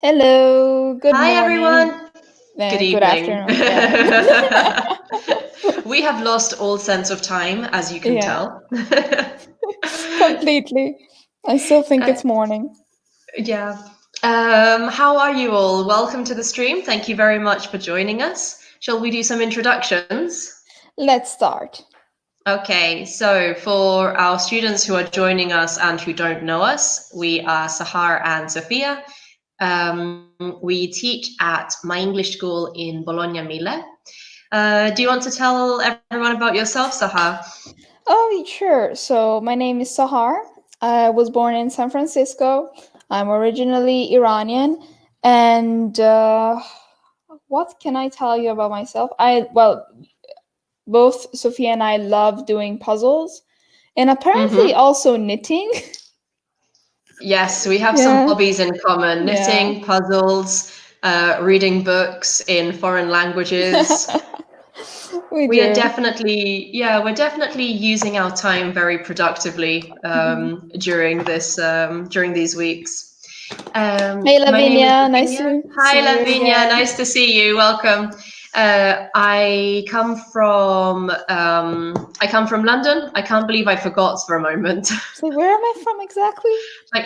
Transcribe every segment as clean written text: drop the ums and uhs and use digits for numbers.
Hello, good Hi, morning, everyone. Good good evening. afternoon. Yeah, We have lost all sense of time, as you can yeah, tell. completely. I still think Uh, it's morning. yeah. How are you all? Welcome to the stream. Thank you very much for joining us. Shall we do some introductions? Let's start. Okay, so for our students who are joining us and who don't know us, we are Sahar and Sophia. We teach at my English school in Bologna, Mille. Do you want to tell everyone about yourself, Sahar? Oh, sure. So, my name is Sahar. I was born in San Francisco. I'm originally Iranian. And what can I tell you about myself? Both Sophia and I love doing puzzles and apparently Mm-hmm. also knitting. Yes, we have some Yeah, hobbies in common: yeah. knitting, puzzles, reading books in foreign languages. We We are do. definitely using our time very productively during these weeks. Hey, My name is Lavinia. Nice Lavinia. to Hi, see you Lavinia. again. Nice to see you. Welcome. I come from London. I can't believe I forgot for a moment. So, where am I from exactly? Like,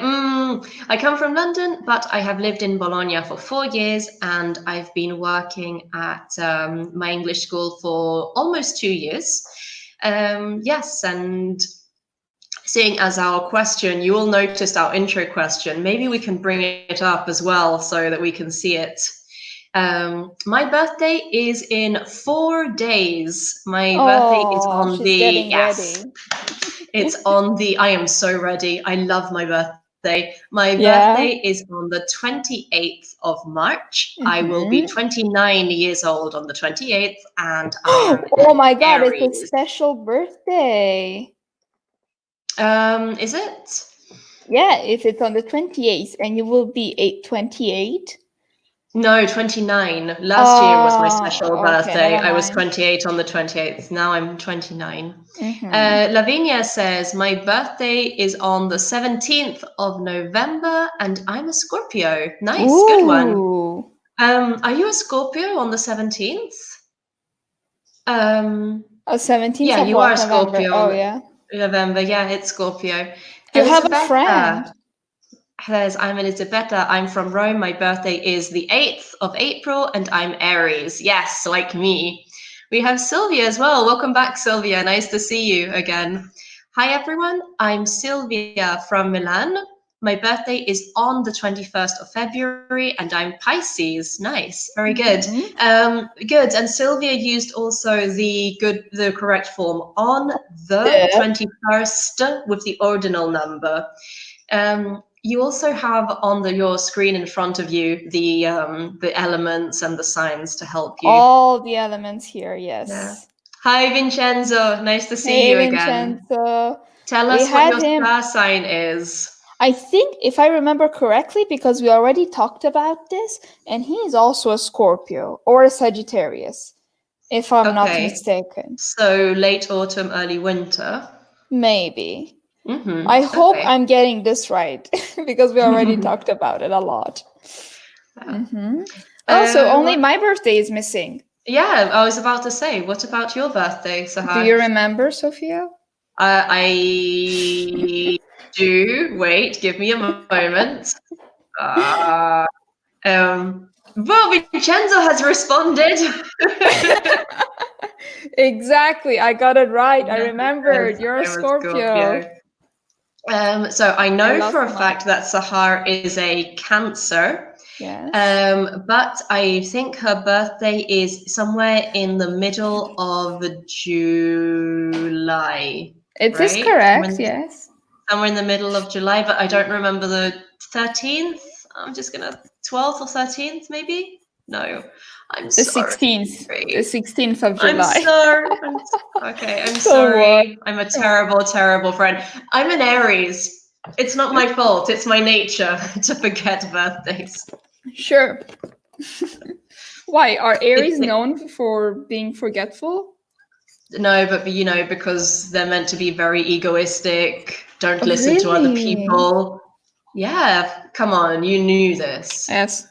I come from London, but I have lived in Bologna for 4 years, and I've been working at my English school for almost 2 years. Yes, and seeing as our question, you all noticed our intro question, maybe we can bring it up as well so that we can see it. My birthday is in 4 days. My birthday is Oh, on she's the, getting yes, ready. it's on the, I am so ready. I love my birthday. My Yeah. birthday is on the 28th of March. I will be Mm-hmm. 29 years old on the 28th, and I am Oh an my God, it's a Aries. special birthday. Is it? Yeah, if it's on the 28th and you will be 28. No, 29. Last year was my special Okay, birthday. never I was mind. 28 on the 28th. Now I'm 29. Mm-hmm. Lavinia says, my birthday is on the 17th of November and I'm a Scorpio. Nice, good one. Ooh. Are you a Scorpio on the 17th? Um, 17th yeah, of you are what? a November. Scorpio Oh, on yeah. November. Yeah, it's Scorpio. You have a Elizabeth friend. says, I'm Elisabetta, I'm from Rome, my birthday is the 8th of April, and I'm Aries. Yes, like me. We have Sylvia as well. Welcome back, Sylvia. Nice to see you again. Hi, everyone. I'm Sylvia from Milan. My birthday is on the 21st of February, and I'm Pisces. Nice, very good. Mhm. Good. And Sylvia used also the correct form on the Yeah. 21st with the ordinal number. You also have on your screen in front of you the elements and the signs to help you. All the elements here, Yeah. yes. Hi, Vincenzo. Nice to see Hey, you again. Vincenzo. Tell We us what had your him. star sign is. I think, if I remember correctly, because we already talked about this, and he is also a Scorpio or a Sagittarius, if I'm not Okay. mistaken. So late autumn, early winter. Maybe. I Mm-hmm. hope Okay. I'm getting this right because we already talked about it a lot. Yeah. Mm-hmm. Oh, so only What? my birthday is missing. Yeah, I was about to say, what about your birthday, Do you Sahar? remember, Sophia? I do. Wait, give me a moment. Uh, well, Vincenzo has responded. Exactly. I got it right. I Yes, it says remembered. You're a I'm a Scorpio. Scorpio. So I I know for lost a mine. fact that Sahar is a Cancer, Yes. but I think her birthday is somewhere in the middle of July, It is right? correct. Yes. Somewhere in the middle of July, but I don't remember the 13th. I'm just gonna 12th or 13th, maybe? No, I'm The sorry. 16th. The 16th of I'm July. sorry. Okay, I'm Don't worry. sorry. I'm a terrible, terrible friend. I'm an Aries. It's not my fault. It's my nature to forget birthdays. Sure. Why? Are It, Aries it, known for being forgetful? no, but because they're meant to be very egoistic, don't Oh, listen to other really? people. Yeah, come on, you knew this. Yes.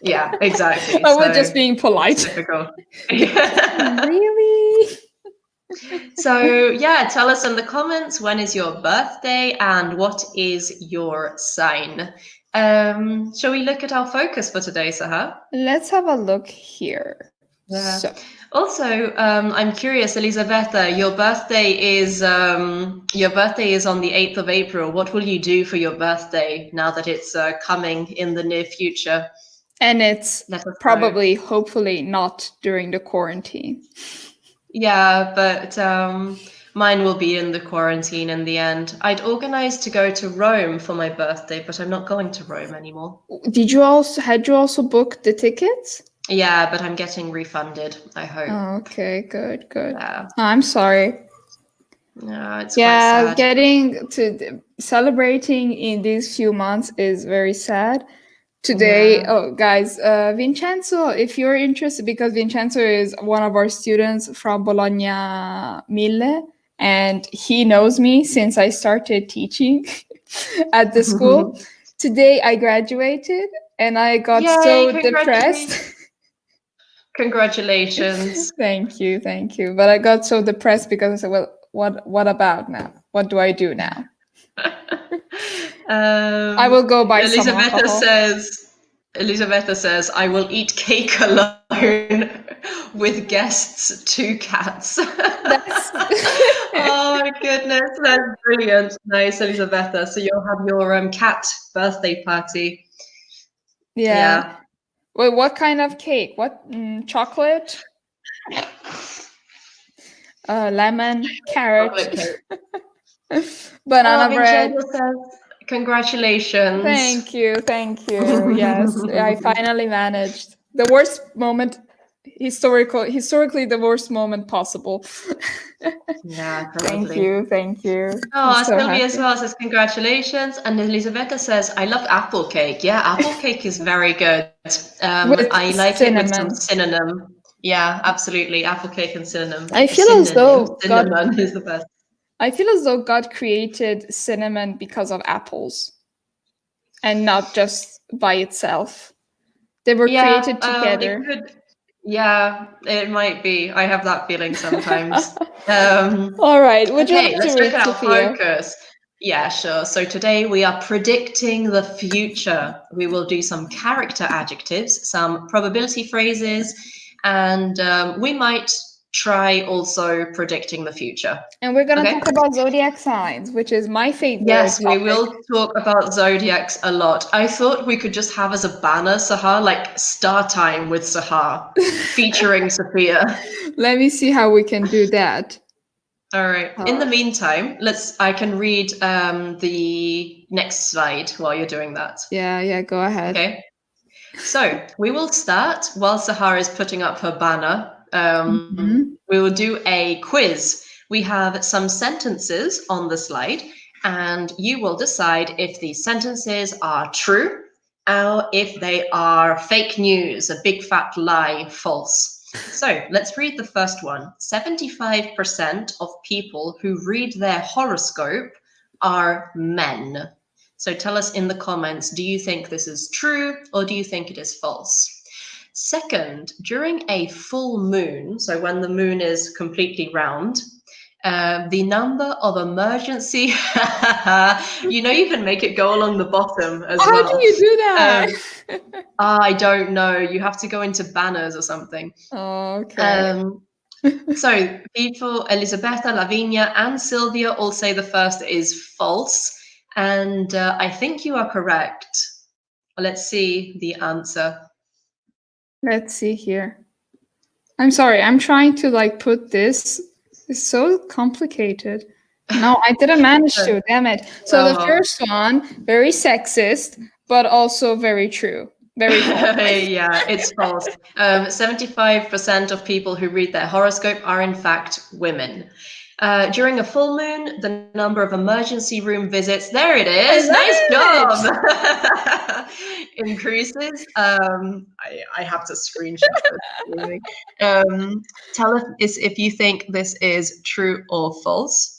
Yeah, exactly. I was So just being polite. typical. Really? So, yeah, tell us in the comments when is your birthday and what is your sign. Shall we look at our focus for today, Sahar? Let's have a look here. Yeah. So, Also, I'm curious, Elisabetta, your birthday is on the 8th of April. What will you do for your birthday now that it's coming in the near future? and it's Let us know. probably, hopefully, not during the quarantine. Yeah, but mine will be in the quarantine in the end. I'd organized to go to Rome for my birthday, but I'm not going to Rome anymore. Had you also booked the tickets? Yeah, but I'm getting refunded, I hope. Oh, okay, good, good. Yeah. I'm sorry. Yeah, it's quite Yeah, sad. getting to celebrating in these few months is very sad. Today, Yeah. oh guys, Vincenzo, if you're interested, because Vincenzo is one of our students from Bologna Mille, and he knows me since I started teaching at the school. Today I graduated and I got Yay, so depressed. congratulations. Thank you, thank you. But I got so depressed because I said, well, what about now? What do I do now? I will go buy some Elisabetta alcohol. says, I will eat cake alone with guests, two cats. That's Oh my goodness, that's brilliant. Nice, Elisabetta. So you'll have your cat birthday party. yeah. Yeah. Wait, what kind of cake? What chocolate? Lemon, carrot, Chocolate cake. Oh, banana bread. Vincenzo says, congratulations. Thank you, thank you. Yes, I finally managed. The worst moment, historically, the worst moment possible. Yeah, Thank probably. you, thank you. I'm Oh, so Sylvia as happy. well says congratulations, and Elisabetta says I love apple cake. Yeah, apple cake is very good. I With like it with some cinnamon. cinnamon. Yeah, absolutely, apple cake and cinnamon. I feel as Synonym, though God cinnamon is the best. I feel as though God created cinnamon because of apples and not just by itself. They were Yeah, created it together. could. Yeah, it might be. I have that feeling sometimes. Um, All right. Would you Okay, like to let's look read, at our Sophia? focus. Yeah, sure. So today we are predicting the future. We will do some character adjectives, some probability phrases, and we might try also predicting the future. And we're going to Okay? talk about zodiac signs, which is my favorite Yes, we topic. will talk about zodiacs a lot. I thought we could just have as a banner, Sahar, like Star Time with Sahar, featuring Sophia. Let me see how we can do that. All right. In the Oh, meantime, I can read the next slide while you're doing that. yeah, yeah, go ahead. Okay. So we will start while Sahara is putting up her banner. Mhm. We will do a quiz. We have some sentences on the slide, and you will decide if these sentences are true or if they are fake news, a big fat lie, false. So let's read the first one. 75% of people who read their horoscope are men. So tell us in the comments, do you think this is true or do you think it is false? Second, during a full moon, so when the moon is completely round, the number of emergency, you can make it go along the bottom as How do well. you do that? Um, I don't know. You have to go into banners or something. Okay. Um, so people, Elisabetta, Lavinia, and Sylvia all say the first is false. And I think you are correct. Let's see the answer. Let's see here. I'm sorry. I'm trying to like put this. It's so complicated. No, I didn't manage to. Damn it. So the Oh, first one, very sexist, but also very true. Very false. yeah, it's false. 75% of people who read their horoscope are, in fact, women. During a full moon, the number of emergency room visits, there it I is, nice love it. job, increases. I have to screenshot this. Really. Tell us if you think this is true or false.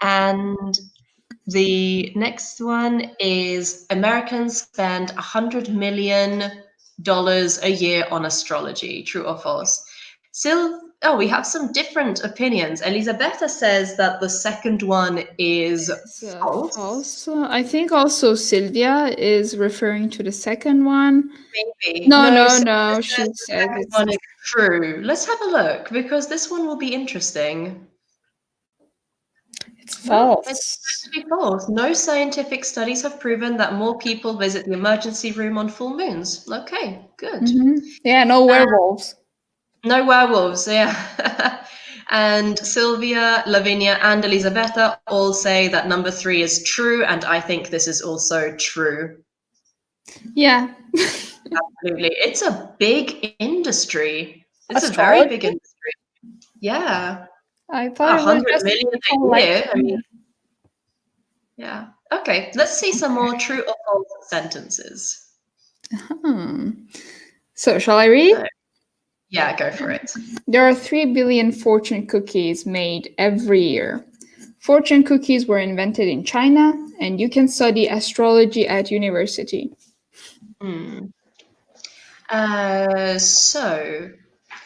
And The next one is Americans spend $100 million a year on astrology. True or false? Still, oh, we have some different opinions. Elisabetta says that the second one is It's false. false. I think also Sylvia is referring to the second one. Maybe. No, No, no, Sylvia no. says She the said second it's one is true. Let's have a look because this one will be interesting. No, it's false. actually false. No scientific studies have proven that more people visit the emergency room on full moons. Okay, good. Yeah, no werewolves. No werewolves, yeah. And Sylvia, Lavinia, and Elisabetta all say that number three is true, and I think this is also true. Yeah. Absolutely. It's a big industry. It's a very big Astrology? industry. Yeah. I thought A it was hundred just million people a like year. I mean, me. yeah. Okay, let's see some more true or false sentences. Hmm. So, shall I read? So, yeah, go for it. There are 3 billion fortune cookies made every year. Fortune cookies were invented in China, and you can study astrology at university. Hmm. So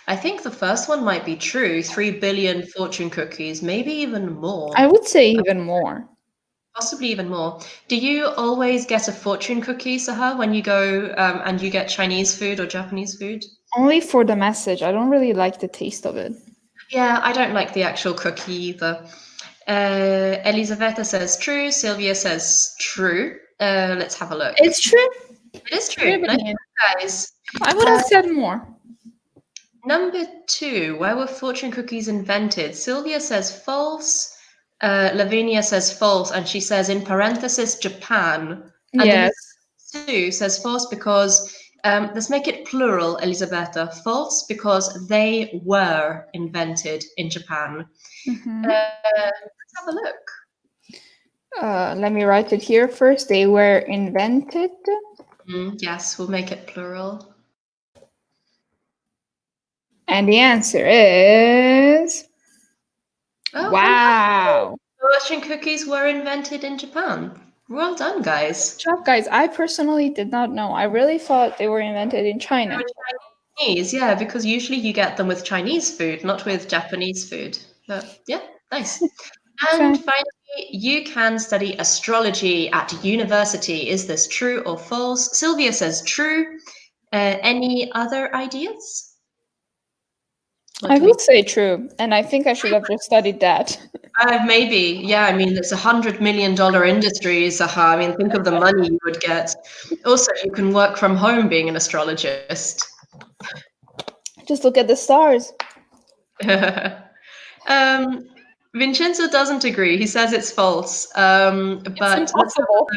I think the first one might be true. 3 billion fortune cookies, maybe even I more, would say even more. possibly even more. Do you always get a fortune cookie, Sahar, when you go and you get Chinese food or Japanese food? Only for the message. I don't really like the taste of it. Yeah, I don't like the actual cookie either. Elisabetta says true. Sylvia says true. Let's have a look. It's true. It is 3 true. Nice billion. job, guys. I would have said more. Number two, where were fortune cookies invented? Sylvia says false. Lavinia says false, and she says in parenthesis Japan. And Yes. Sue says false because let's make it plural, Elisabetta. False because they were invented in Japan. Let's have a look. Let me write it here first. They were invented. Yes, we'll make it plural. And the answer is Oh, fantastic! wow. Fortune cookies were invented in Japan. Well done, guys. Good job, guys. I personally did not know. I really thought they were invented in They China. were Chinese, yeah, because usually you get them with Chinese food, not with Japanese food. But yeah, nice. Okay. And finally, you can study astrology at university. Is this true or false? Sylvia says true. Any other ideas? What I do we? would say true, and I think I should have just studied that. Maybe, yeah. I mean, it's $100 million industry, Saha. I mean, think of the money you would get. Also, you can work from home being an astrologist. Just look at the stars. um, Vincenzo doesn't agree. He says it's false. It's But let's have a impossible. look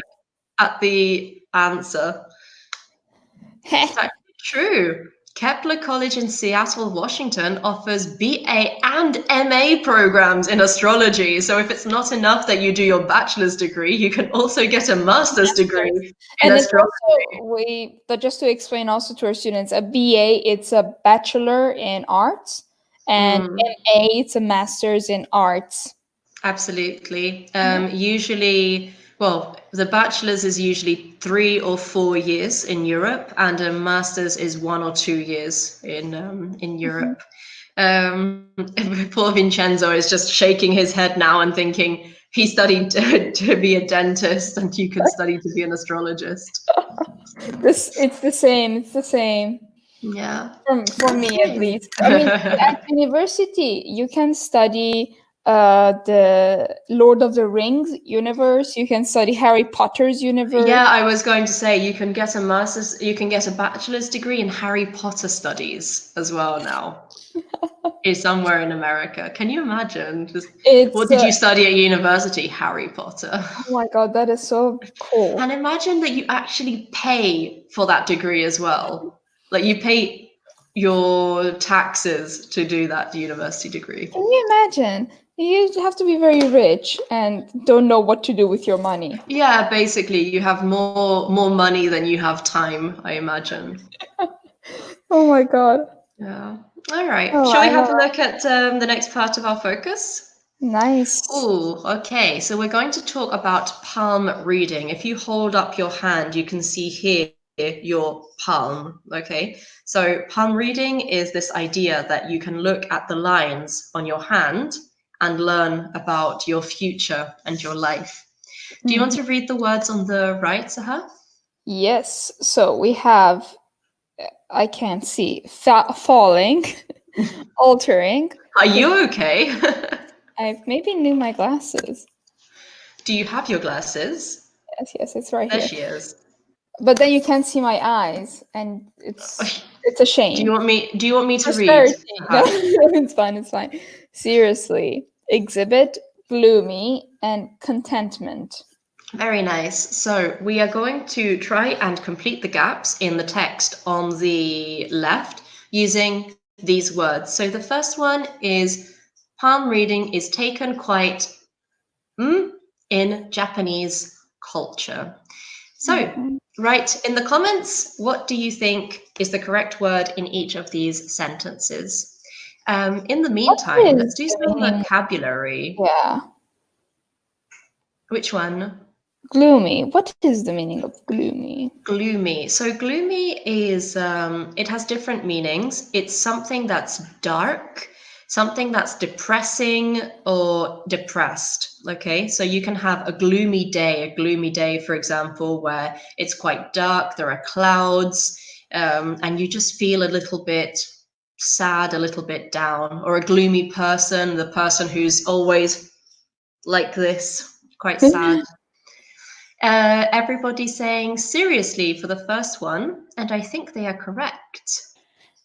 at the answer. It's Heh. actually true. Kepler College in Seattle, Washington offers BA and MA programs in astrology. So if it's not enough that you do your bachelor's degree, you can also get a master's Masters. degree in And it's astrology. also but just to explain also to our students, a BA it's a bachelor in arts, and Mm. MA it's a master's in arts. Absolutely. Yeah. Usually, well, the bachelor's is usually 3 or 4 years in Europe, and a master's is 1 or 2 years in Mhm. Europe. Poor Vincenzo is just shaking his head now and thinking he studied to be a dentist, and you could study to be an astrologist. This it's the same. It's the same. Yeah. For me at Okay. least. I mean, at university you can study the Lord of the Rings universe. You can study Harry Potter's universe. Yeah, I was going to say you can get a master's, you can get a bachelor's degree in Harry Potter studies as well now. Is somewhere in America. Can you imagine? Just what It's did you study at university? Harry Potter. oh my god, that is so cool. And imagine that you actually pay for that degree as well. Like you pay your taxes to do that university degree. Can you imagine? You have to be very rich and don't know what to do with your money. Yeah, basically you have more money than you have time, I imagine. Oh my god. Yeah. All right. Oh, Shall we I have know. a look at the next part of our focus? Nice. Oh, okay. So we're going to talk about palm reading. If you hold up your hand, you can see here your palm. Okay. So palm reading is this idea that you can look at the lines on your hand and learn about your future and your life. Do you want Mhm. to read the words on the right, Sahar? Yes. So we have, I can't see, falling, altering. Are Because you okay? I maybe need my glasses. Do you have your glasses? Yes, yes, it's right There here. she is. But then you can't see my eyes, and it's a Do you shame. want me? Do you want me to read? Prosperity. No, it's fine. It's fine. Seriously, exhibit, gloomy, and contentment. Very nice. So we are going to try and complete the gaps in the text on the left using these words. So the first one is palm reading is taken quite in Japanese culture. So Mhm. write in the comments, what do you think is the correct word in each of these sentences? In the What meantime, let's is do the some meaning? vocabulary. Yeah, Which one? gloomy. What is the meaning of gloomy? Gloomy. So gloomy is it has different meanings. It's something that's dark, something that's depressing or depressed. Okay, so you can have a gloomy day, for example, where it's quite dark, there are clouds, and you just feel a little bit sad, a little bit down, or a gloomy person, the person who's always like this, quite sad. Everybody's saying seriously for the first one, and I think they are correct.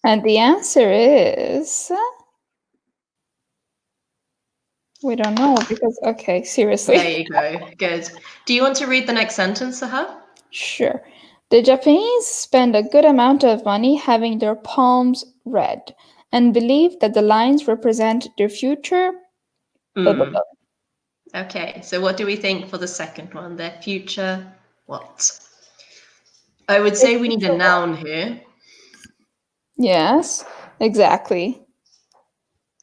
And the answer is we don't know because okay, There seriously. you go. Good. Do you want to read the next sentence, Sahar? Sure. The Japanese spend a good amount of money having their palms read and believe that the lines represent their future. Blah, blah, blah. Mm. Okay, so what do we think for the second one? Their future what? I would Their say we need a future what? noun here. Yes, exactly.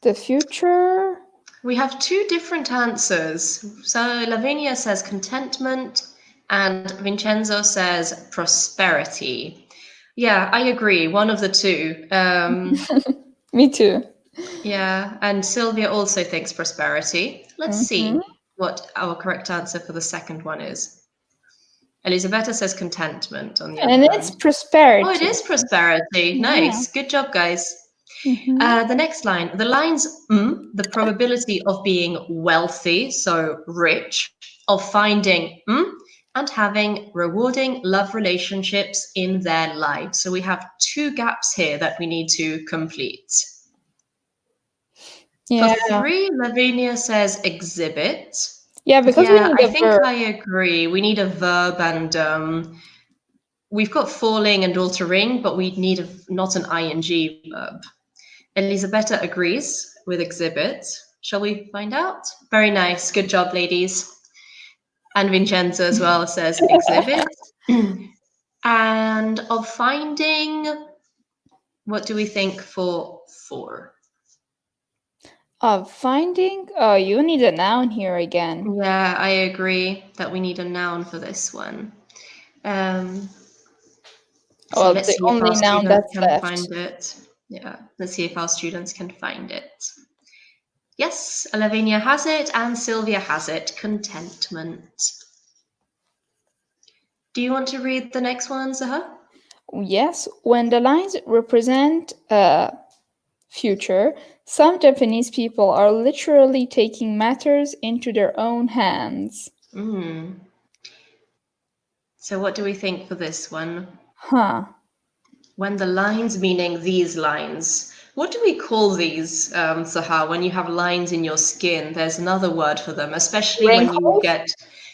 The future. We have two different answers. So Lavinia says contentment, and Vincenzo says prosperity. Yeah, I agree. One of the two. Me too. Yeah, and Sylvia also thinks prosperity. Let's Hmm. see what our correct answer for the second one is. Elisabetta says contentment on the other And it's hand. Oh, it prosperity. is prosperity. Yeah. Nice. Good job, guys. Hmm. The next line, the lines, the probability of being wealthy, so rich, of finding, and having rewarding love relationships in their lives. So we have two gaps here that we need to complete. For Yeah. three, Lavinia says exhibit. Yeah, because we Yeah, need I a think verb. I agree. We need a verb, and we've got falling and altering, but we need not an ing verb. Elisabetta agrees with exhibit. Shall we find out? Very nice. Good job, ladies. And Vincenzo as well says exhibit. And of finding, what do we think for four? Finding. Oh, you need a noun here again. Yeah, I agree that we need a noun for this one. Um, so Well, let's the see if only our noun students that's can left. find it. Yeah, let's see if our students can find it. Yes, Lavinia has it and Sylvia has it. Contentment. Do you want to read the next one, Zaha? Yes, when the lines represent future, some Japanese people are literally taking matters into their own hands. Mm. So what do we think for this one? Huh. When the lines, meaning these lines. What do we call these, Zaha, when you have lines in your skin? There's another word for them, especially when you Wrinkles? get,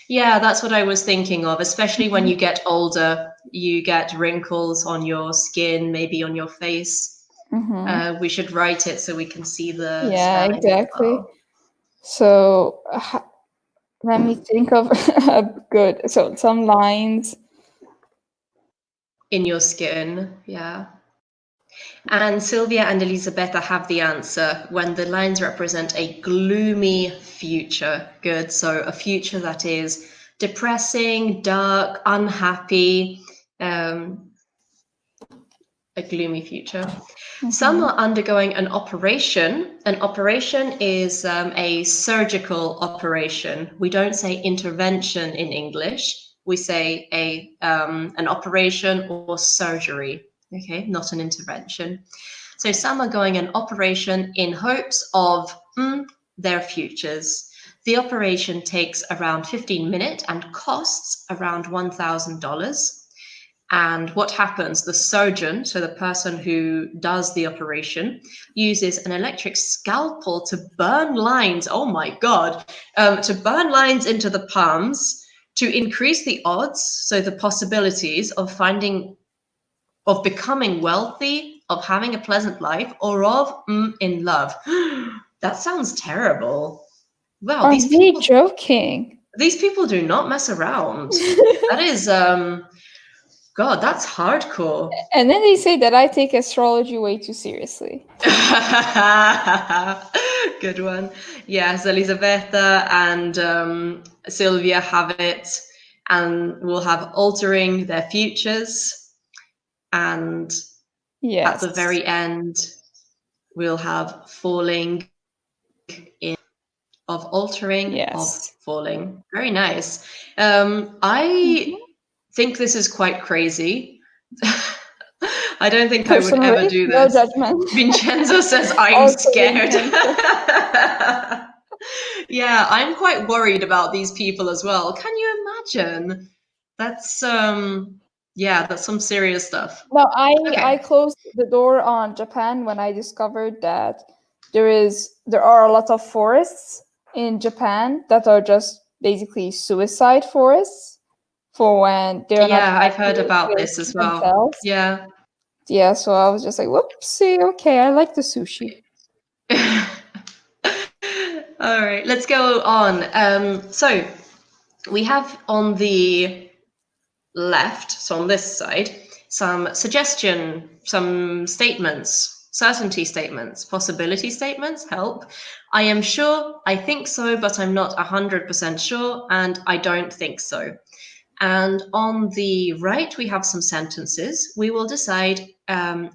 yeah, that's what I was thinking of. Especially when you get older, you get wrinkles on your skin, maybe on your face. Mm-hmm. We should write it so we can see the Yeah, spelling as exactly. well. So let me think of a good. So some lines. In your skin, yeah. And Sylvia and Elisabetta have the answer when the lines represent a gloomy future. Good. So a future that is depressing, dark, unhappy, a gloomy future. Some are undergoing an operation. An operation is a surgical operation. We don't say intervention in English. We say an operation or surgery. Okay, not an intervention. So some are going an operation in hopes of their futures. The operation takes around 15 minutes and costs around $1,000. And what happens? The surgeon, so the person who does the operation, uses an electric scalpel to burn lines. Oh my God, to burn lines into the palms to increase the odds, so the possibilities of becoming wealthy, of having a pleasant life, or of in love. That sounds terrible. Wow, Are they joking? these people do not mess around. That is God, that's hardcore. And then they say that I take astrology way too seriously. Good one. Yes, Elisabetta and Sylvia have it and will have altering their futures. And at the very end, we'll have falling in, of altering, of falling. Very nice. I think this is quite crazy. I don't think I would ever do this. No judgment. Vincenzo says, I'm scared. Yeah, I'm quite worried about these people as well. Can you imagine? That's that's some serious stuff. No, I closed the door on Japan when I discovered that there are a lot of forests in Japan that are just basically suicide forests for when they're not Yeah, I've heard happy about with this as well. themselves. Yeah. Yeah, so I was just like, whoopsie, okay, I like the sushi. All right, let's go on. So we have on the left, so on this side, some suggestion, some statements, certainty statements, possibility statements, help. I am sure, I think so, but I'm not 100% sure, and I don't think so. And on the right, we have some sentences. We will decide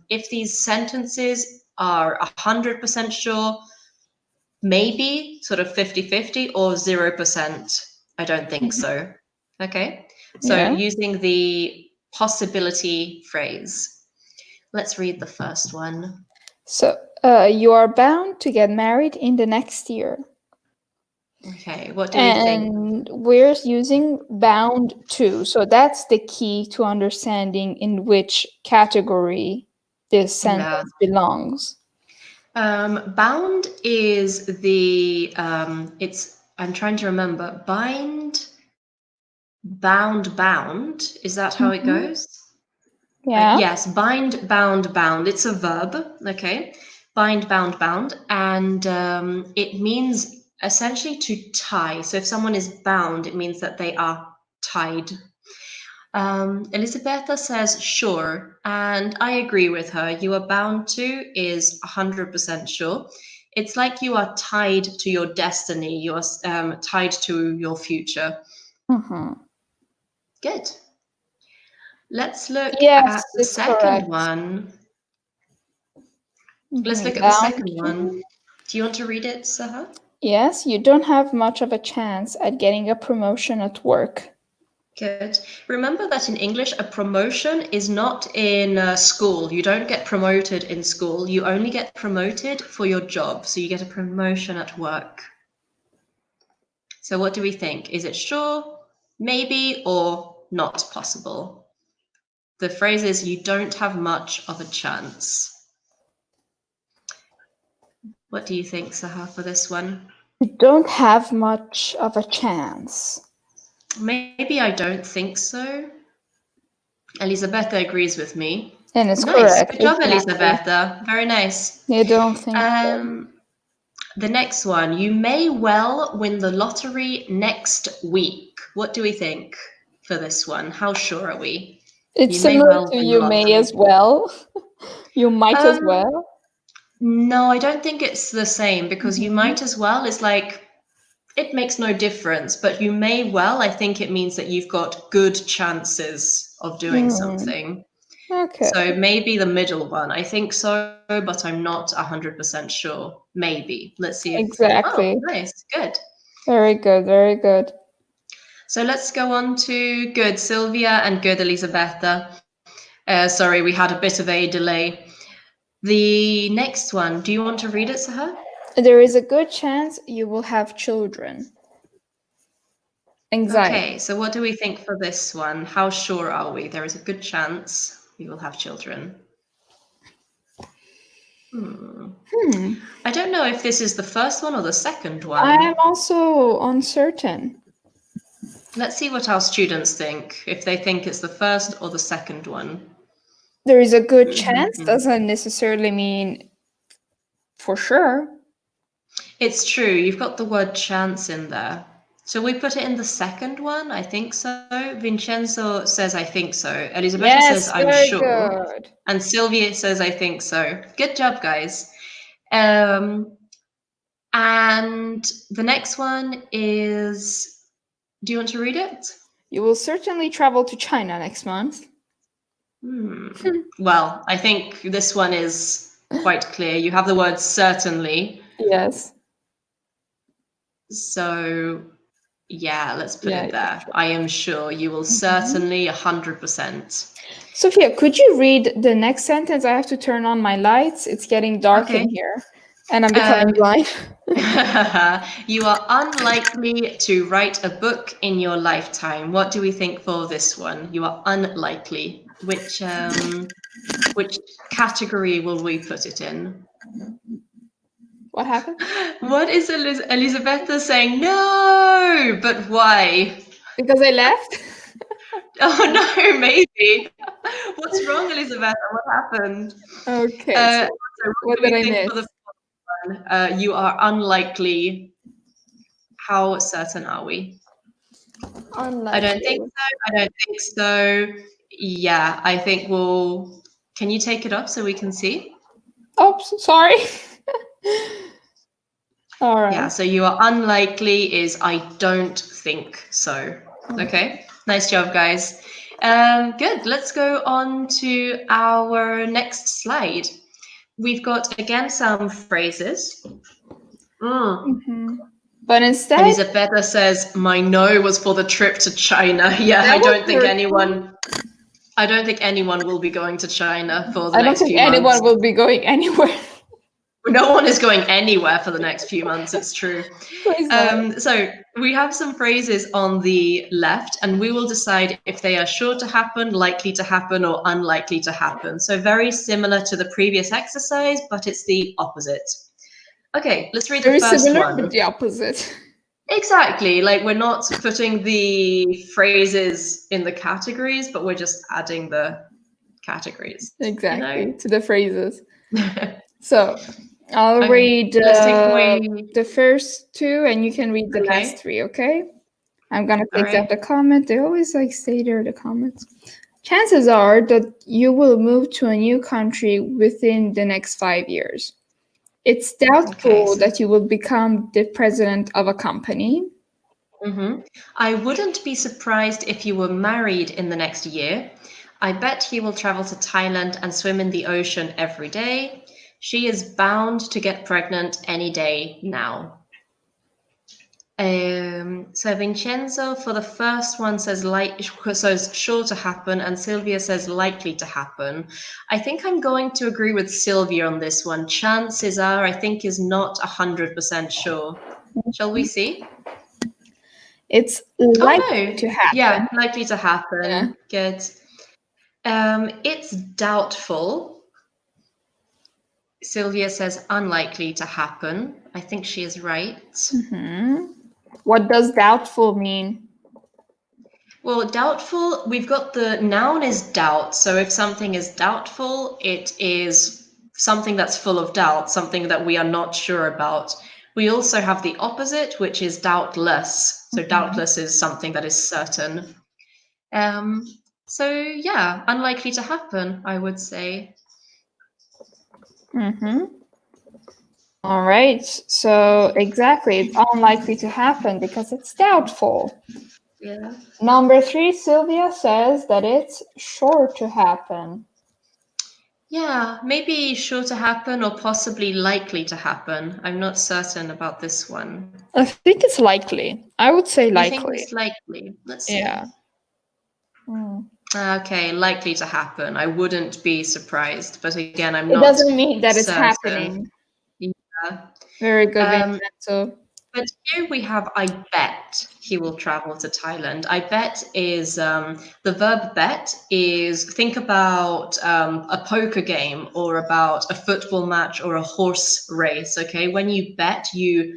if these sentences are 100% sure, maybe sort of 50-50, or 0%. I don't think so. Okay. So using the possibility phrase. Let's read the first one. So you are bound to get married in the next year. Okay, what do we think? And we're using bound to. So that's the key to understanding in which category this sentence belongs. Bound is the I'm trying to remember. Bound. Is that how it goes? Yeah. Yes, bind, bound. It's a verb. Okay. Bind, bound. And it means essentially to tie. So if someone is bound, it means that they are tied. Elisabetta says sure, and I agree with her. You are bound to is 100% sure. It's like you are tied to your destiny. You are tied to your future. Good. Let's look at the second one. Let's look at the second one. Do you want to read it, Saha? Yes, you don't have much of a chance at getting a promotion at work. Good. Remember that in English, a promotion is not in school. You don't get promoted in school. You only get promoted for your job. So you get a promotion at work. So what do we think? Is it sure, maybe, or not possible? The phrase is, you don't have much of a chance. What do you think, Saha, for this one? You don't have much of a chance. Maybe I don't think so. Elisabetta agrees with me. And it's nice. correct. Good job, Elisabetta. Very nice. You don't think so. The next one. You may well win the lottery next week. What do we think for this one? How sure are we? It's similar to you may as well. You might as Um, well. no, I don't think it's the same because you Hmm. might as well is like it makes no difference, but you may well, I think it means that you've got good chances of doing Mm, something. okay, So maybe the middle one. I think so, but I'm not 100% sure. Maybe. Let's see if. Oh, exactly. nice. Good. Very good, very good. So let's go on to good Sylvia and good Elisabetta. Sorry, we had a bit of a delay. The next one, do you want to read it to her? There is a good chance you will have children. Anxiety. Okay, so what do we think for this one? How sure are we? There is a good chance we will have children. Hmm. Hmm. I don't know if this is the first one or the second I am one. also uncertain. Let's see what our students think, if they think it's the first or the second one. There is a good chance Mhm. doesn't necessarily mean for sure. It's true, you've got the word chance in there. So we put it in the second one, I think so. Vincenzo says, I think so. Elisabetta says, Yes, I'm very sure. good. And Sylvia says, I think so. Good job, guys. Um, and the next one is, do you want to read it? You will certainly travel to China next month. Hmm. Well, I think this one is quite clear. You have the word certainly. Yes. So, yeah, let's put Yeah, it yeah, there. sure. I am sure you will Mhm. certainly 100%. Sophia, could you read the next sentence? I have to turn on my lights. It's getting dark Okay. in here, and I'm becoming Um, blind. you are unlikely to write a book in your lifetime. What do we think for this one? You are unlikely. Which category will we put it in? What happened? What is Elisabetta saying? No, but why? Because I left? Oh no, maybe. What's wrong, Elisabetta? What happened? Okay, Uh, so so what what do did we I think for miss? the first one? You are unlikely. How certain are we? I don't think Unlikely. so. I don't think so. Yeah, I think we'll. Can you take it up so we can see? Sorry. All Yeah, right. so you are unlikely is I don't think so. Okay, nice job, guys. Good. Let's go on to our next slide. We've got again some phrases. Mm. Mhm. But instead, Elisabetta says, "My no was for the trip to China." Yeah, that was her tone. I don't think anyone will be going to China for the I don't next think few months. anyone will be going anywhere. No one is going anywhere for the next few months, it's true. Please no. So we have some phrases on the left, and we will decide if they are sure to happen, likely to happen, or unlikely to happen. So very similar to the previous exercise, but it's the opposite. Okay, let's read the Very first similar, but one. the opposite. Exactly, like we're not putting the phrases in the categories, but we're just adding the categories, you know? Exactly, to the phrases. So I'll Okay, read let's take away. the first two, and you can read the last Okay, three, okay? I'm gonna all take out right. the comment. They always like stay there, the comments. Chances are that you will move to a new country within the next 5 years. It's Okay, doubtful so that you will become the president of a company. I wouldn't be surprised if you were married in the next year. I bet he will travel to Thailand and swim in the ocean every day. She is bound to get pregnant any day now. So Vincenzo for the first one says sure to happen, and Sylvia says likely to happen. I think I'm going to agree with Sylvia on this one. Chances are, I think, is not 100% sure. Shall we see? It's Oh likely no, to happen. yeah, likely to Yeah. happen. Good. It's doubtful. Sylvia says unlikely to happen. I think she is right. Hmm. What does doubtful mean? Well, doubtful, we've got the noun is doubt. So if something is doubtful, it is something that's full of doubt, something that we are not sure about. We also have the opposite, which is doubtless. So Mhm. doubtless is something that is certain. Um, so yeah, unlikely to happen, I would say. Mm-hmm. All right. So exactly, it's unlikely to happen because it's doubtful. Yeah. Number three, Sylvia says that it's sure to happen. Yeah, maybe sure to happen or possibly likely to happen. I'm not certain about this one. I think it's likely. I would say You think likely. it's likely? Let's Yeah. see. Mm. Okay, likely to happen. I wouldn't be surprised, but again, I'm It not doesn't mean that it's certain. happening. Yeah. Very good, Um, Vincenzo. but here we have, I bet he will travel to Thailand. I bet is the verb bet is think about a poker game or about a football match or a horse race. Okay, when you bet, you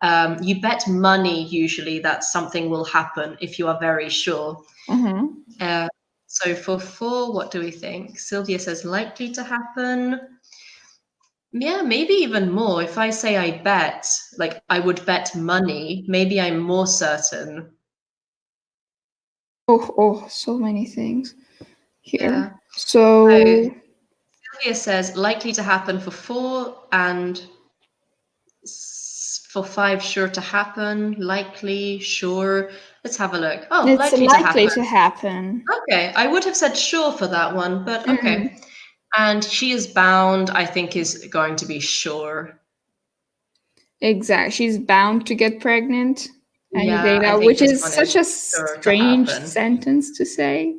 bet money usually that something will happen if you are very sure. Mm-hmm. Uh, so for four, what do we think? Sylvia says likely to happen. Yeah, maybe even more. If I say I bet, like I would bet money, maybe I'm more certain. Oh, so many things here. Yeah. So So Sylvia says likely to happen for four, and for five, sure to happen, likely, sure. Let's have a look. Oh, it's likely to likely happen. to happen. Okay, I would have said sure for that one, but Mm, okay. And she is bound, I think, is going to be sure. exactly. She's bound to get pregnant any day Yeah, I now, think which this is one such is a sure to strange happen. sentence to say.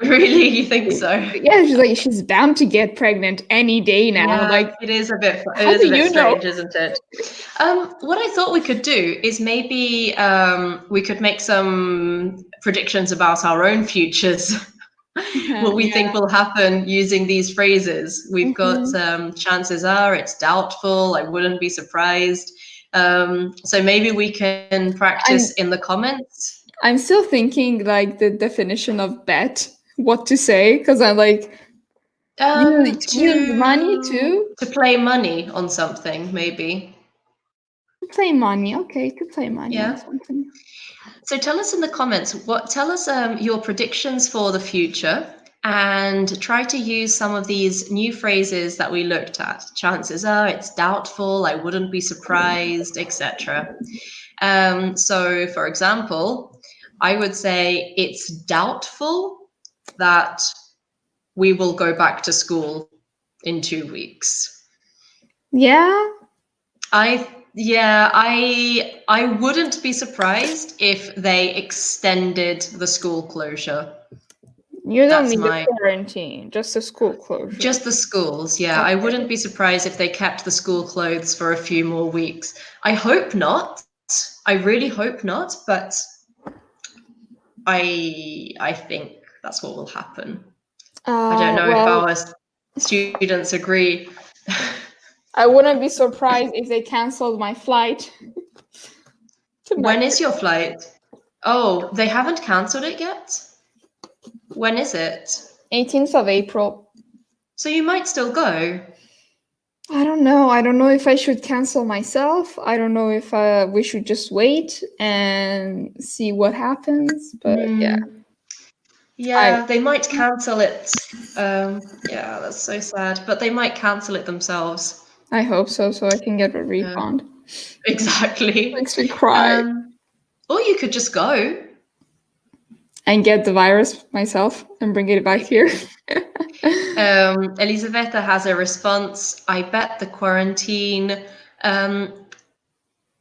Really? You think so? Yeah, she's like she's bound to get pregnant any day now. Yeah, Like, it is a bit how do you know? strange, isn't it? What I thought we could do is maybe we could make some predictions about our own futures, what we Yeah. think will happen using these phrases. We've got Mhm. chances are, it's doubtful, I wouldn't be surprised. So maybe we can I'm practice in the comments. I'm still thinking like the definition of bet, what to say, because I'm like use money To play money on something, maybe. to play money. Okay, to play money on Yeah. something. So tell us in the comments tell us your predictions for the future and try to use some of these new phrases that we looked at. Chances are, it's doubtful, I wouldn't be surprised, etc. So for example, I would say it's doubtful that we will go back to school in 2 weeks. Yeah, I wouldn't be surprised if they extended the school closure. you don't That's mean the my quarantine, just the school closure. just the schools. Yeah, I Okay. wouldn't be surprised if they kept the school clothes for a few more weeks. I hope not. I really hope not, but I think that's what will happen. I don't know if Well, our students agree. I wouldn't be surprised if they canceled my flight to When is your Mexico. flight? Oh, they haven't cancelled it yet? When is it? 18th of April. So you might still go. I don't know. I don't know if I should cancel myself. I don't know if we should just wait and see what happens. But yeah, Hmm. I Yeah, they might cancel it. Yeah, that's so sad. But they might cancel it themselves. I hope so, so I can get a Yeah, refund. exactly. Makes me cry. Or you could just go. And get the virus myself and bring it back here. Maybe. Elisabetta has a response. I bet the quarantine. Um,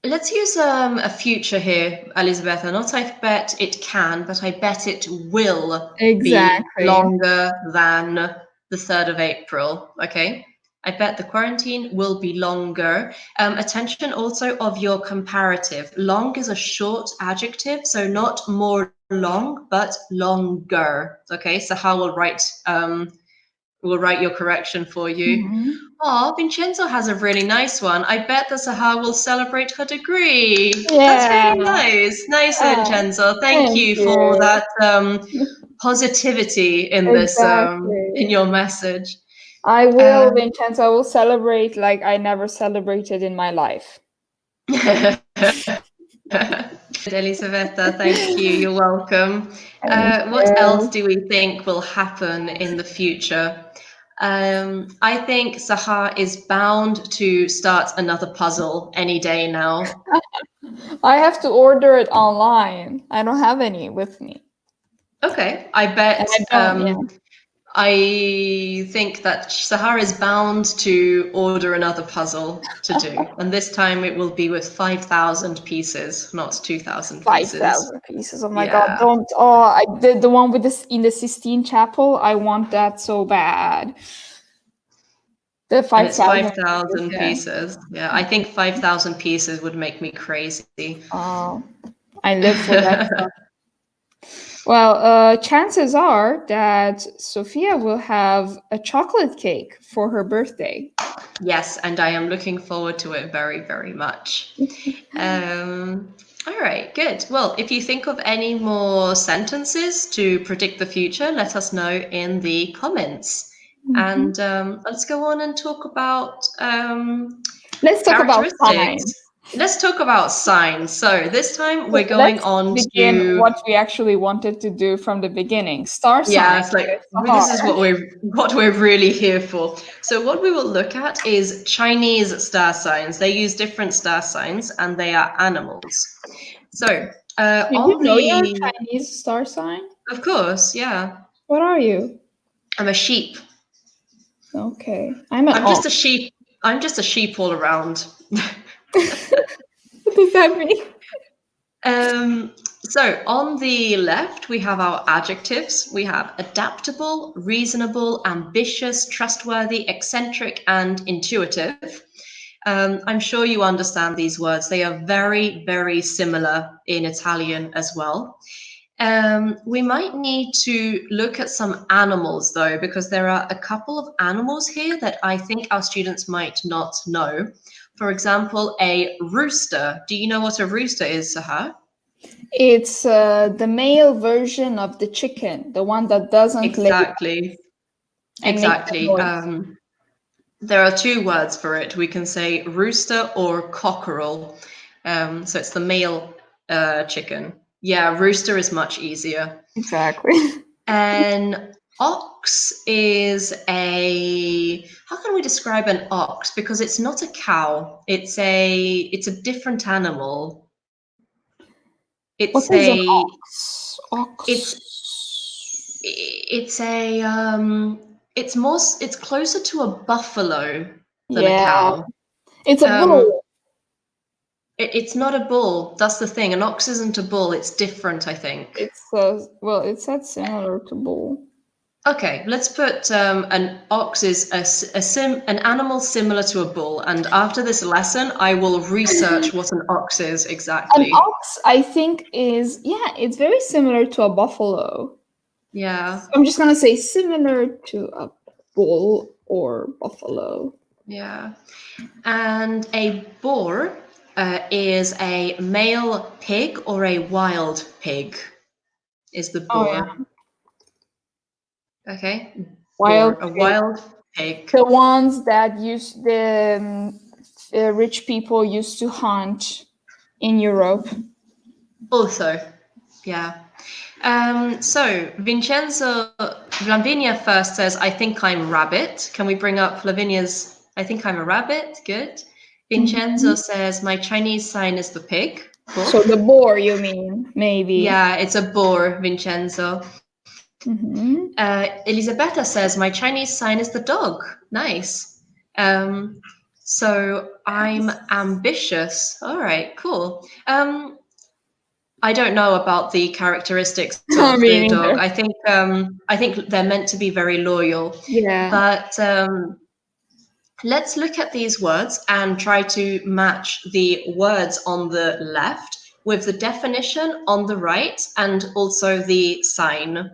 let's use a future here, Elisabetta. Not I bet it can, but I bet it will be Exactly. longer than the 3rd of April. Okay. I bet the quarantine will be longer. Attention also of your comparative. Long is a short adjective, so not more long, but longer. Okay, so how we'll write your correction for you. Mhm. Oh, Vincenzo has a really nice one. I bet that Sahar will celebrate her degree. That's Yeah. really nice. Nice, Vincenzo. Thank Thank you for you. that positivity in this in Exactly. your message. I will, Um, Vincenzo. I will celebrate like I never celebrated in my life. Elisabetta, thank you. You're welcome. Thank What else you. do we think will happen in the future? I think Sahar is bound to start another puzzle any day now. I have to order it online. I don't have any with me. Okay, I And bet I don't, yeah. I think that Sahar is bound to order another puzzle to do, and this time it will be with 5,000 pieces, not 2,000 pieces. 5,000 pieces. Oh my God. Yeah, Don't. Oh, I did the one with this in the Sistine Chapel. I want that so bad. The and it's 5,000 pieces, 5,000 yeah. pieces. Yeah, I think 5,000 pieces would make me crazy. Oh, I live for that stuff. Well, chances are that Sophia will have a chocolate cake for her birthday. Yes, and I am looking forward to it very, very much. All right, good. Well, if you think of any more sentences to predict the future, let us know in the comments. Mhm. And let's go on and talk about Let's talk about characteristics. signs. Let's talk about signs. So this time we're going Let's on begin to, what we actually wanted to do from the beginning. Star yeah, sign it's like with this is Sahar. what we're really here for. So what we will look at is Chinese star signs. They use different star signs and they are animals. So Did you on know you're the, a Chinese star sign? of course, yeah, What are you? I'm a sheep. Okay, I'm an I'm just ox. a sheep. I'm just a sheep all around. What does that mean? So on the left, we have our adjectives. We have adaptable, reasonable, ambitious, trustworthy, eccentric, and intuitive. I'm sure you understand these words. They are very, very similar in Italian as well. We might need to look at some animals though, because there are a couple of animals here that I think our students might not know. For example, a rooster. Do you know what a rooster is, Sahar? It's the male version of the chicken, the one that doesn't lay Exactly, and makes a exactly. noise. There are two words for it. We can say rooster or cockerel. So it's the male chicken. Yeah, rooster is much easier. Exactly. An ox is a, how can we describe an ox? Because it's not a cow. It's a different animal. What It's is an a ox? it's Ox. it's a it's closer to a buffalo than a Yeah, cow. it's a Um, bull. it's not a bull. That's the thing. An ox isn't a bull. It's different, I think. It's well, it said similar to bull. Okay, let's put an ox is an animal similar to a bull, and after this lesson, I will research what an ox is An exactly. ox, I think, is yeah, it's very similar to a buffalo. Yeah, I'm just gonna say similar to a bull or buffalo. yeah. And a boar is a male pig or a wild pig, is the Oh yeah, boar. Okay, wild boar, a pig. wild pig. The ones that used the rich people used to hunt in Europe. Also, yeah. So Vincenzo, Lavinia first says, I think I'm rabbit. Can we bring up Lavinia's, I think I'm a rabbit? Good. Vincenzo Mhm. says, my Chinese sign is the pig. Cool. So the boar, you mean? Maybe. Yeah, it's a boar, Vincenzo. Hmm. Elisabetta says, my Chinese sign is the dog. Nice. Um, so I'm ambitious. All right, cool. I don't know about the characteristics I of the mean, dog. either. I think they're meant to be very loyal. Yeah. But let's look at these words and try to match the words on the left with the definition on the right and also the sign.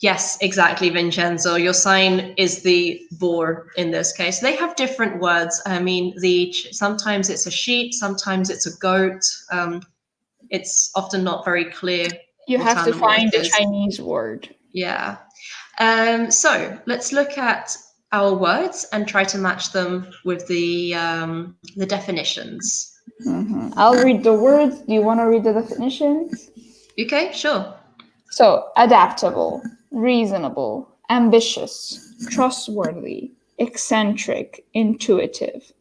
Yes, exactly, Vincenzo. Your sign is the boar in this case. They have different words. I mean, sometimes it's a sheep, sometimes it's a goat. It's often not very clear You what have to animal it find the is. Chinese word. Yeah. So let's look at our words and try to match them with the definitions. I'll read the words. Do you want to read the definitions? Okay, sure. So, adaptable, reasonable, ambitious, trustworthy, eccentric, intuitive.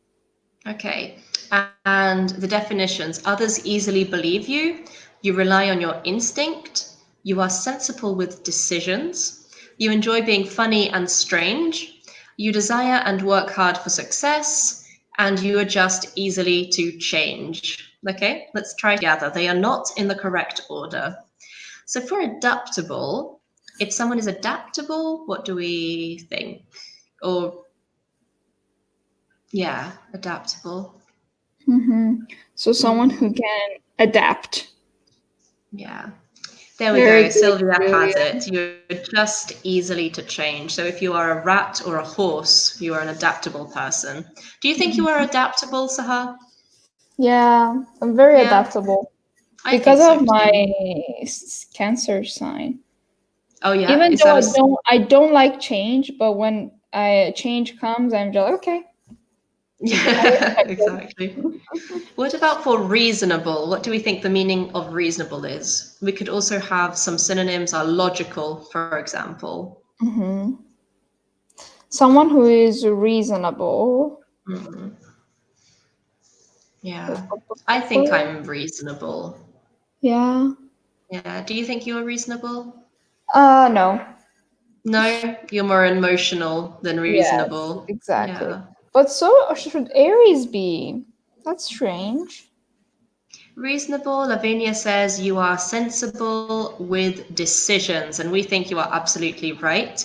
Okay. And the definitions: others easily believe you, you rely on your instinct, you are sensible with decisions, you enjoy being funny and strange, you desire and work hard for success, and you adjust easily to change. Okay, let's try together. They are not in the correct order. So for adaptable, if someone is adaptable, what do we think? Or, yeah, adaptable. So someone who can adapt. Yeah. There we Very go. good, Sylvia has Julia. it. You're just easily to change. So if you are a rat or a horse, you are an adaptable person. Do you think you are adaptable, Sahar? Yeah, I'm very Yeah, adaptable I because think so of my too. Cancer sign. Oh yeah, Even is though that a I don't like change, but when change comes, I'm just like, okay, I yeah, expect exactly. What about for reasonable? What do we think the meaning of reasonable is? We could also have some synonyms are logical, for example. it. Someone who is reasonable. Mhm. Yeah, I think I'm reasonable. Yeah. Yeah, do you think you're reasonable? No. No, you're more emotional than Yes, reasonable. exactly. Yeah. But so should Aries be. That's strange. Reasonable, Lavinia says you are sensible with decisions, and we think you are absolutely right.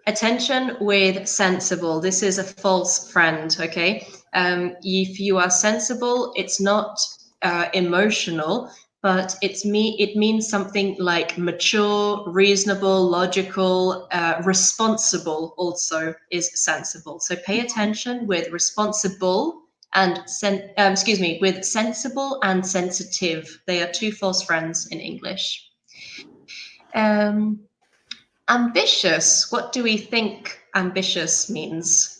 Attention with sensible. This is a false friend, okay? If you are sensible, it's not emotional, but it means something like mature, reasonable, logical, responsible also is sensible. So pay attention with responsible and with sensible and sensitive. They are two false friends in English. Um, ambitious. What do we think ambitious means?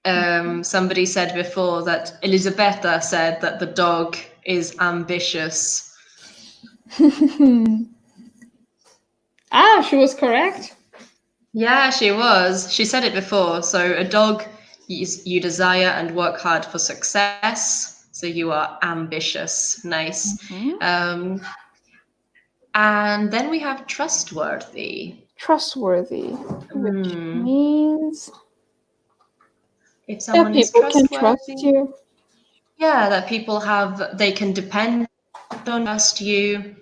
Somebody said before that Elisabetta said that the dog is ambitious. She was correct. Yeah, she was. She said it before. So a dog, you desire and work hard for success. So you are ambitious. Nice. Um, And then we have trustworthy. Trustworthy, which Hmm. means If that someone is people can trust trustworthy, you. yeah, that they can depend on, trust you.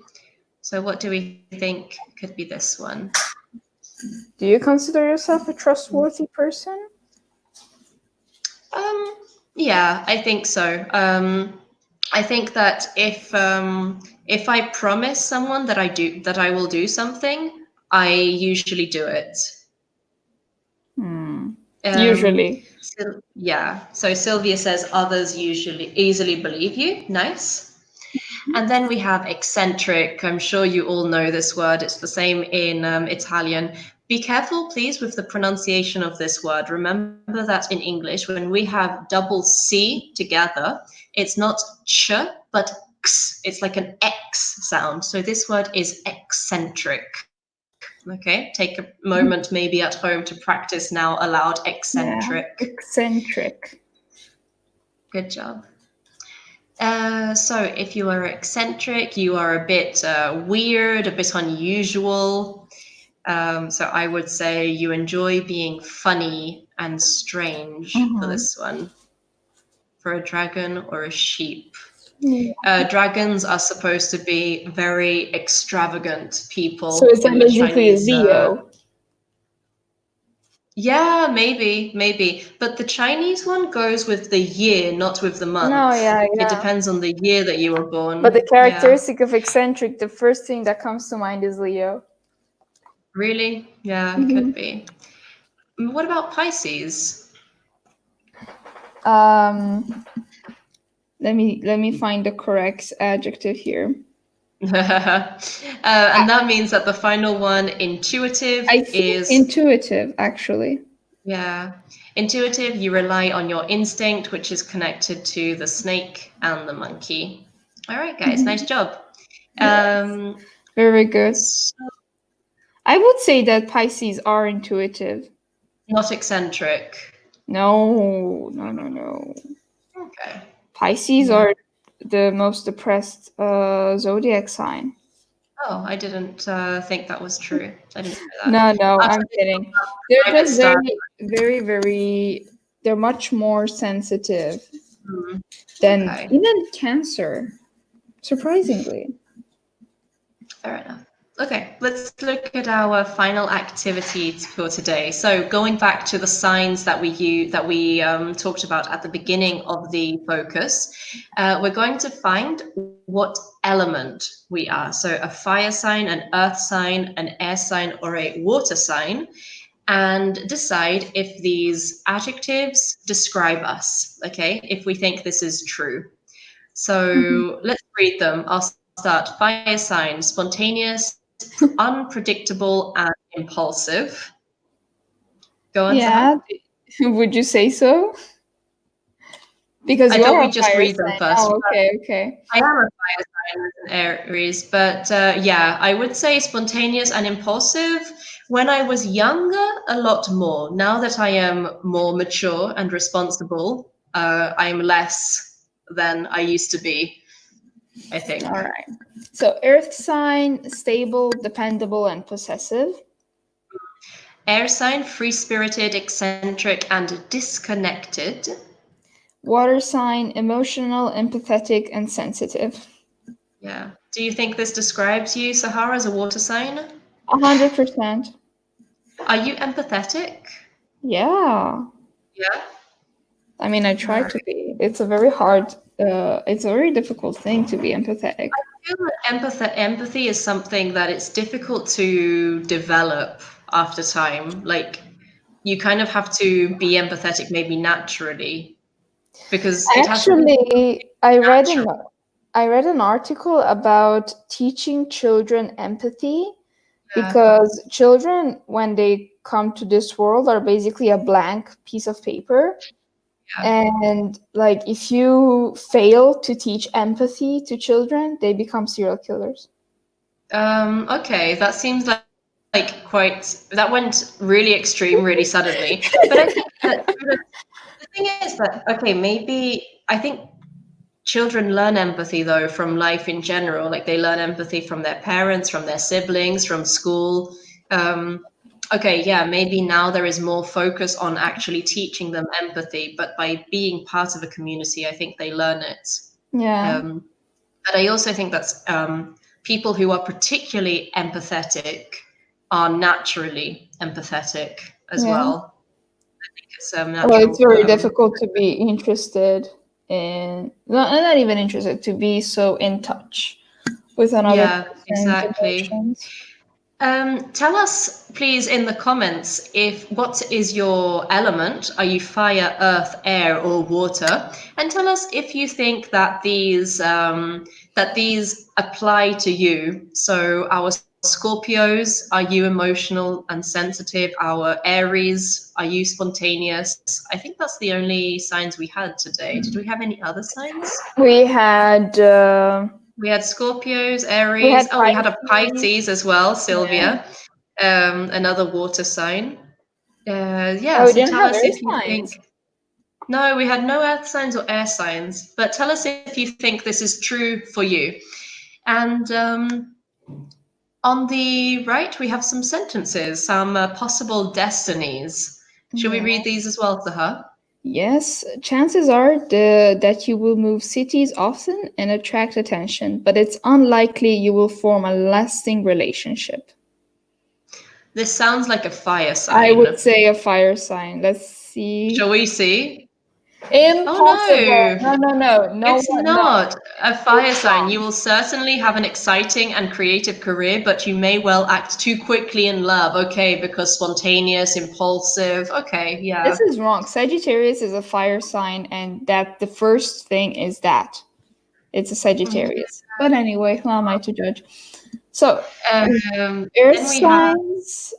So what do we think could be this one? Do you consider yourself a trustworthy person? Um, yeah, I think so. I think that if I promise someone that I will do something, I usually do it. Usually. Yeah. So Sylvia says others usually easily believe you. Nice. And then we have eccentric. I'm sure you all know this word. It's the same in Italian. Be careful, please, with the pronunciation of this word. Remember that in English, when we have double C together, it's not ch, but x. It's like an X sound. So this word is eccentric. Okay, take a moment maybe at home to practice now aloud. Yeah. Eccentric. Eccentric. Good job. So if you are eccentric, you are a bit weird, a bit unusual. So I would say you enjoy being funny and strange for this one, for a dragon or a sheep. Yeah. Dragons are supposed to be very extravagant So people it's in the basically Chinese. Leo. Yeah, maybe. But the Chinese one goes with the year, not with the No, month. yeah, It yeah. depends on the year that you were But the born. Yeah. characteristic of eccentric, the first thing that comes to mind is Leo. Really? Yeah, it could be. What about Pisces? Um, let me find the correct adjective here. And that means that the final one, intuitive, I think is, intuitive, actually. yeah, intuitive, you rely on your instinct, which is connected to the snake and the monkey. All right, guys, nice job. Yes, Um, very good. so I would say that Pisces are intuitive. Not eccentric. No, no, no, no. Okay. Pisces Yeah. are the most depressed zodiac sign. Oh, I didn't think that was true. I didn't know that. No, no, I'll I'm tell you kidding. about They're private just stuff. very, they're much more sensitive Hmm. than Okay. even Cancer, surprisingly. Fair enough. Okay, let's look at our final activities for today. So going back to the signs that we talked about at the beginning of the focus, we're going to find what element we are. So a fire sign, an earth sign, an air sign, or a water sign, and decide if these adjectives describe us. Okay, if we think this is true. Mhm. So let's read them. I'll start. Fire sign, spontaneous, unpredictable, and impulsive. Go on, Sahar. Yeah, would you say so? Because I you thought are we'd a just fire read them sign. first. Oh, okay, okay. I am a fire sign as an Aries, but yeah, I would say spontaneous and impulsive. When I was younger, a lot more. Now that I am more mature and responsible, I'm less than I used to be, I All think. right. So, earth sign, stable, dependable, and possessive. Air sign, free spirited, eccentric, and disconnected. Water sign, emotional, empathetic, and sensitive. Yeah. Do you think this describes you, Sahara, as a water sign? 100%. Are you empathetic? Yeah. Yeah. I mean, I All try right. to be. It's a very hard, it's a very difficult thing to be empathetic. I feel that empathy is something that it's difficult to develop after time. Like you kind of have to be empathetic maybe naturally because it has to be Actually, natural. I read an article about teaching children empathy Yeah. because children, when they come to this world, are basically a blank piece of paper. Yeah. And like, if you fail to teach empathy to children, they become serial killers. Okay, that seems like quite that went really extreme really suddenly. But I think that the thing is that okay, maybe I think children learn empathy though from life in general. Like they learn empathy from their parents, from their siblings, from school. Um, okay, yeah, maybe now there is more focus on actually teaching them empathy, but by being part of a community, I think they learn it. Yeah, Um, but I also think that's people who are particularly empathetic are naturally empathetic as yeah. well. It's Well, it's natural. very difficult to be interested in, not even interested, to be so in touch with another Yeah, person's exactly. emotions. Tell us, please, in the comments, if what is your element? Are you fire, earth, air, or water? And tell us if you think that these apply to you. So, our Scorpios, are you emotional and sensitive? Our Aries, are you spontaneous? I think that's the only signs we had today. Did we have any other signs? We had We had Scorpios, we had Aries. Oh, we had a Pisces. Pisces as well, Yeah. Sylvia, another water sign. Yeah, Oh, we so didn't tell have us air if you think. signs. No, we had no earth signs or air signs, but tell us if you think this is true for you. And on the right, we have some sentences, some possible destinies. Should we Yeah. read these as well, Sahar? Yes, chances are that you will move cities often and attract attention, but it's unlikely you will form a lasting relationship. This sounds like a fire I would sign. say a fire sign. Let's see. Shall we see? Oh Impossible. no, No, no, no. No it's one. No. not a fire It's sign. wrong. You will certainly have an exciting and creative career, but you may well act too quickly in love. Okay, because spontaneous, impulsive. Okay, This yeah. is wrong. Sagittarius is a fire sign, and that the first thing is that it's a Sagittarius. But anyway, who am I to judge? So, Earth Then we have signs,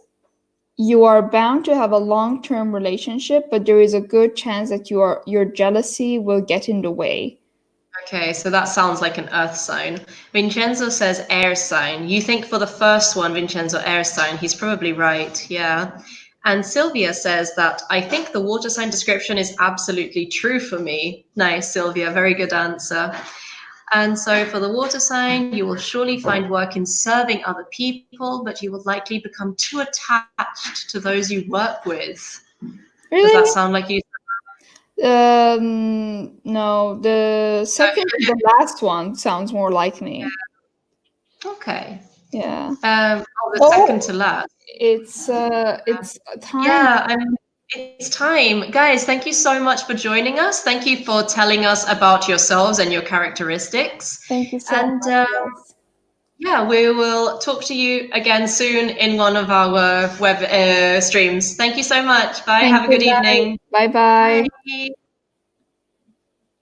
you are bound to have a long-term relationship, but there is a good chance that your jealousy will get in the way. Okay, so that sounds like an earth sign. Vincenzo says air sign. You think for the first one, Vincenzo, air sign. He's probably right. Yeah. And Sylvia says that I think the water sign description is absolutely true for me. Nice, Sylvia. Very good answer. And so for the water sign, you will surely find work in serving other people, but you will likely become too attached to those you work with. Does that Really? sound like you? No, the second to the last one sounds more like me. Okay. Yeah. Oh, the second Oh, to last. it's time. Yeah, it's time. Guys, thank you so much for joining us. Thank you for telling us about yourselves and your characteristics. Thank you so And much. Yes. yeah, we will talk to you again soon in one of our web streams. Thank you so much. Bye. Thank Have a you, good guys. evening. Bye bye. Bye.